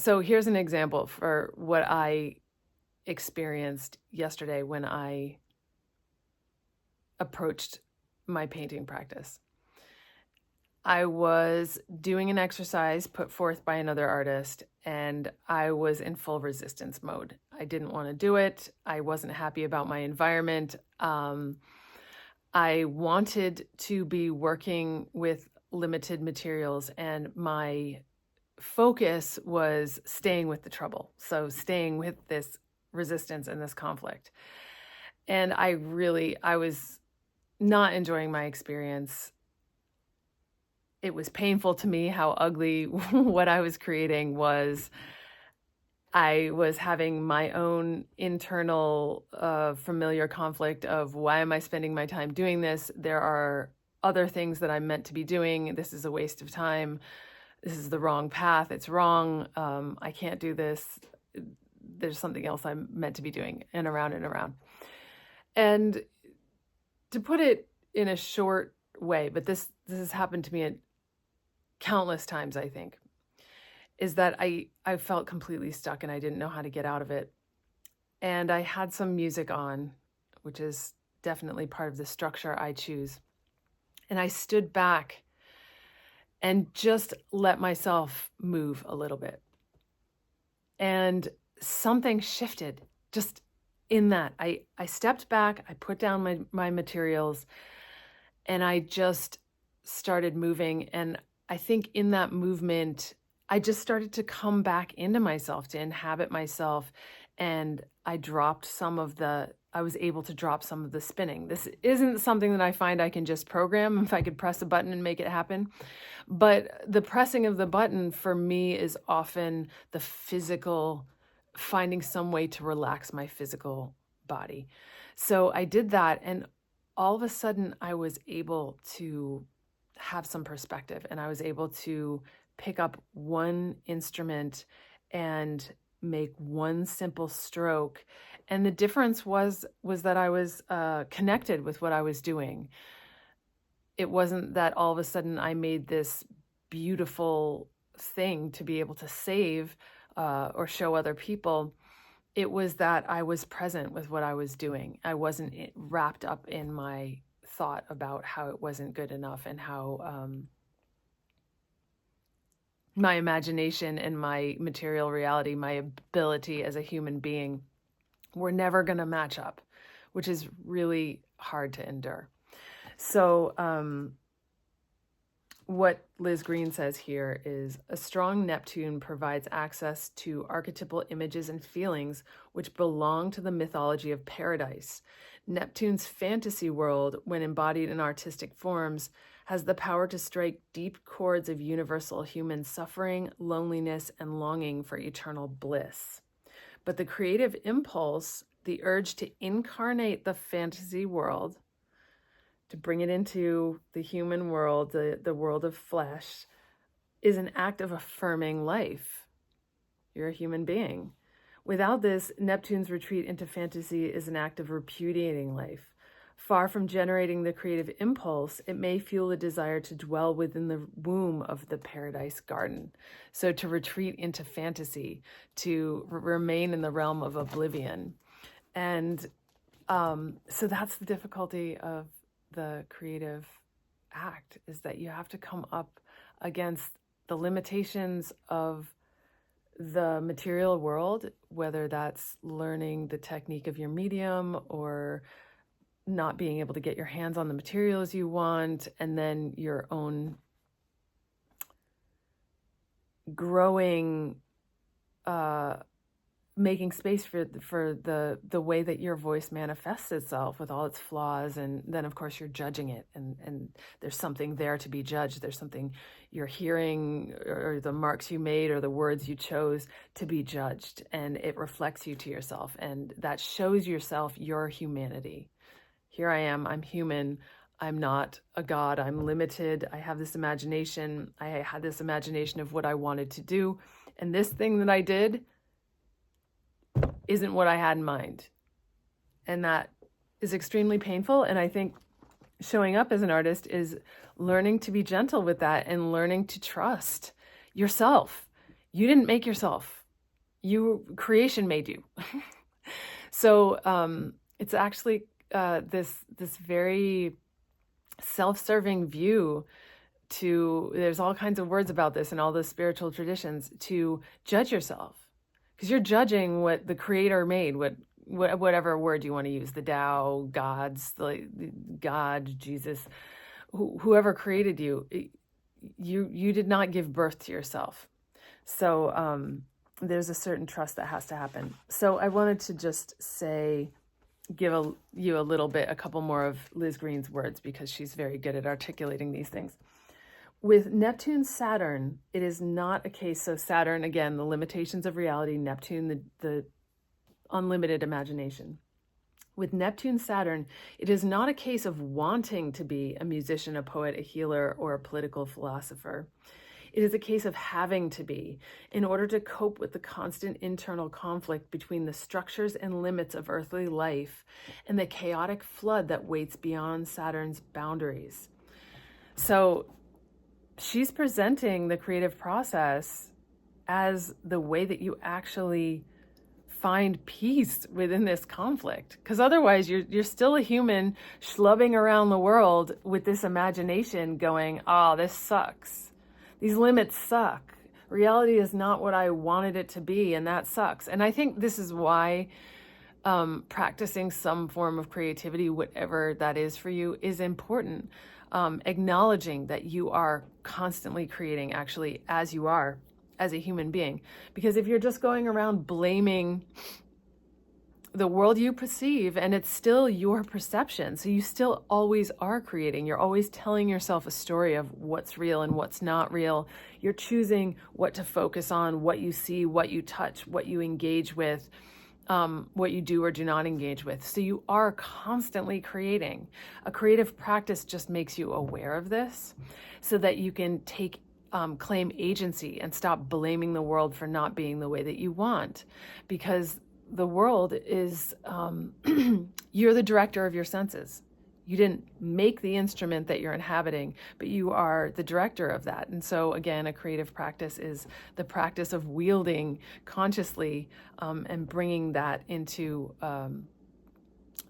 So here's an example for what I experienced yesterday when I approached my painting practice. I was doing an exercise put forth by another artist, and I was in full resistance mode. I didn't want to do it. I wasn't happy about my environment. I wanted to be working with limited materials, and my focus was staying with the trouble. So staying with this resistance and this conflict. And I was not enjoying my experience. It was painful to me how ugly what I was creating was. I was having my own internal familiar conflict of, why am I spending my time doing this? There are other things that I'm meant to be doing. This is a waste of time. This is the wrong path. It's wrong. I can't do this. There's something else I'm meant to be doing, and around and around. And to put it in a short way, but this has happened to me at countless times, I think, is that I felt completely stuck and I didn't know how to get out of it. And I had some music on, which is definitely part of the structure I choose. And I stood back and just let myself move a little bit. And something shifted just in that. I stepped back, I put down my materials, and I just started moving. And I think in that movement, I just started to come back into myself, to inhabit myself, and I was able to drop some of the spinning. This isn't something that I find I can just program if I could press a button and make it happen. But the pressing of the button for me is often the physical, finding some way to relax my physical body. So I did that, and all of a sudden I was able to have some perspective, and I was able to pick up one instrument and make one simple stroke. And the difference was that I was connected with what I was doing. It wasn't that all of a sudden I made this beautiful thing to be able to save or show other people. It was that I was present with what I was doing. I wasn't wrapped up in my thought about how it wasn't good enough, and how my imagination and my material reality, my ability as a human being, were never going to match up, which is really hard to endure. So what Liz Green says here is, a strong Neptune provides access to archetypal images and feelings which belong to the mythology of paradise. Neptune's fantasy world, when embodied in artistic forms, has the power to strike deep chords of universal human suffering, loneliness, and longing for eternal bliss. But the creative impulse, the urge to incarnate the fantasy world, to bring it into the human world, the world of flesh, is an act of affirming life. You're a human being. Without this, Neptune's retreat into fantasy is an act of repudiating life. Far from generating the creative impulse, it may fuel a desire to dwell within the womb of the paradise garden. So to retreat into fantasy, to remain in the realm of oblivion. And so that's the difficulty of the creative act, is that you have to come up against the limitations of the material world, whether that's learning the technique of your medium or not being able to get your hands on the materials you want, and then your own growing, making space for the way that your voice manifests itself with all its flaws. And then of course you're judging it, and there's something there to be judged. There's something you're hearing, or the marks you made, or the words you chose to be judged, and it reflects you to yourself, and that shows yourself your humanity. Here I am, I'm human, I'm not a god, I'm limited, I have this imagination, I had this imagination of what I wanted to do, and this thing that I did isn't what I had in mind. And that is extremely painful, and I think showing up as an artist is learning to be gentle with that, and learning to trust yourself. You didn't make yourself. Creation made you. So it's actually this very self-serving view there's all kinds of words about this in all the spiritual traditions, to judge yourself, because you're judging what the creator made, whatever word you want to use, the Tao, gods, God, Jesus, whoever created you, you did not give birth to yourself. So there's a certain trust that has to happen. So I wanted to just give you a couple more of Liz Green's words, because she's very good at articulating these things. With Neptune, Saturn, it is not a case. So Saturn, again, the limitations of reality, Neptune, the unlimited imagination. With Neptune, Saturn, it is not a case of wanting to be a musician, a poet, a healer, or a political philosopher. It is a case of having to be, in order to cope with the constant internal conflict between the structures and limits of earthly life and the chaotic flood that waits beyond Saturn's boundaries. So she's presenting the creative process as the way that you actually find peace within this conflict. Because otherwise you're still a human schlubbing around the world with this imagination going, oh, this sucks. These limits suck. Reality is not what I wanted it to be, and that sucks. And I think this is why practicing some form of creativity, whatever that is for you, is important. Acknowledging that you are constantly creating, actually, as you are, as a human being. Because if you're just going around blaming the world you perceive, and it's still your perception, so you still always are creating. You're always telling yourself a story of what's real and what's not real. You're choosing what to focus on, what you see, what you touch, what you engage with, what you do or do not engage with. So you are constantly creating. A creative practice just makes you aware of this, so that you can claim agency and stop blaming the world for not being the way that you want. Because the world is, you're the director of your senses. You didn't make the instrument that you're inhabiting, but you are the director of that. And so again, a creative practice is the practice of wielding consciously and bringing that into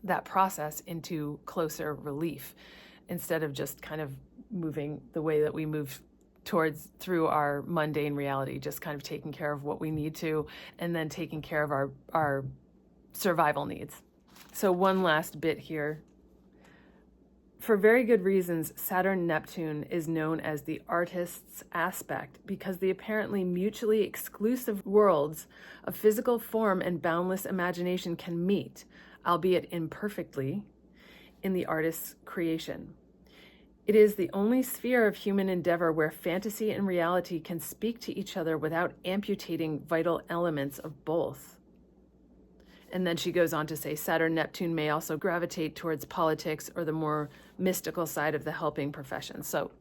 that process into closer relief, instead of just kind of moving the way that we move through our mundane reality, just kind of taking care of what we need to, and then taking care of our survival needs. So one last bit here. For very good reasons, Saturn-Neptune is known as the artist's aspect, because the apparently mutually exclusive worlds of physical form and boundless imagination can meet, albeit imperfectly, in the artist's creation. It is the only sphere of human endeavor where fantasy and reality can speak to each other without amputating vital elements of both. And then she goes on to say, Saturn-Neptune may also gravitate towards politics or the more mystical side of the helping profession. So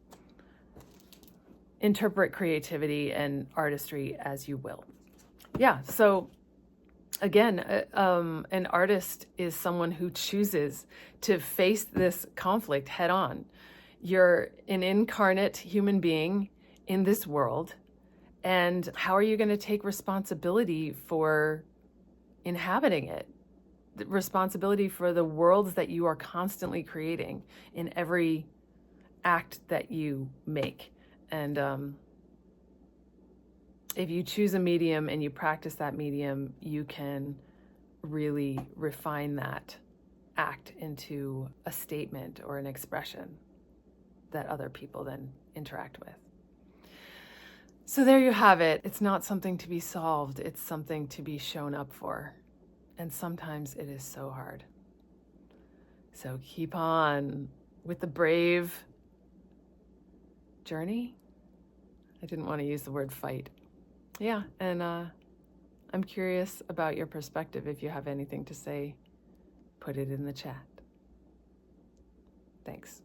interpret creativity and artistry as you will. Yeah, so again, an artist is someone who chooses to face this conflict head on. You're an incarnate human being in this world, and how are you going to take responsibility for inhabiting it? The responsibility for the worlds that you are constantly creating in every act that you make. And if you choose a medium and you practice that medium, you can really refine that act into a statement or an expression that other people then interact with. So there you have it. It's not something to be solved. It's something to be shown up for. And sometimes it is so hard. So keep on with the brave journey. I didn't want to use the word fight. Yeah, and I'm curious about your perspective. If you have anything to say, put it in the chat. Thanks.